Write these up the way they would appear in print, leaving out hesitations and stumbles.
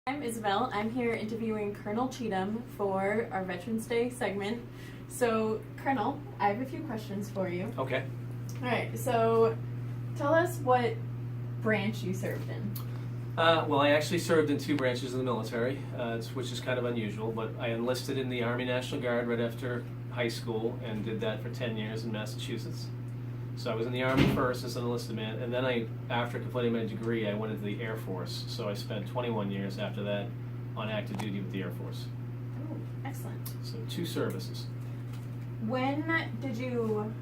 I'm Isabel. I'm here interviewing Colonel Cheetham for our Veterans Day segment. So, Colonel, I have a few questions for you. Okay. All right, so tell us what branch you served in. Well, I actually served in two branches of the military, which is kind of unusual, but I enlisted in the Army National Guard right after high school and did that for 10 years in Massachusetts. So I was in the Army first as an enlisted man, and then after completing my degree, I went into the Air Force. So I spent 21 years after that on active duty with the Air Force. Oh, excellent. So 2 services. When did you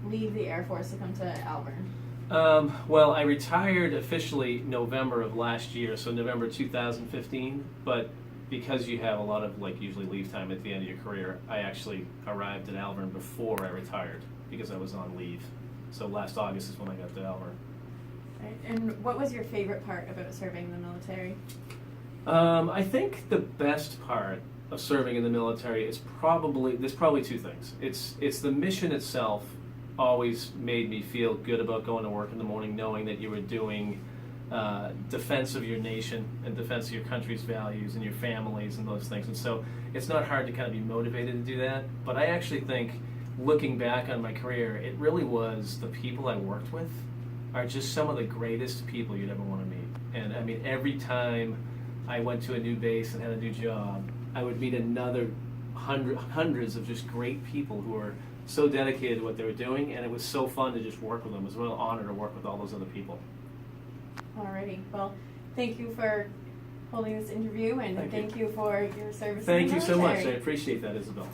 leave the Air Force to come to Alvirne? Well, I retired officially November of last year, so November 2015, but because you have a lot of usually leave time at the end of your career, I actually arrived at Alvirne before I retired because I was on leave. So last August is when I got to Alvirne. Right. And what was your favorite part about serving in the military? I think the best part of serving in the military is there's probably 2 things. It's the mission itself always made me feel good about going to work in the morning knowing that you were doing defense of your nation and defense of your country's values and your families and those things. And so it's not hard to kind of be motivated to do that. But I actually think, looking back on my career, it really was the people I worked with are just some of the greatest people you'd ever want to meet. And I mean, every time I went to a new base and had a new job, I would meet another hundreds of just great people who were so dedicated to what they were doing, and it was so fun to just work with them. It was a real honor to work with all those other people. Alrighty, well, thank you for holding this interview, and thank you for your service in the military. Thank you so much. I appreciate that, Isabel.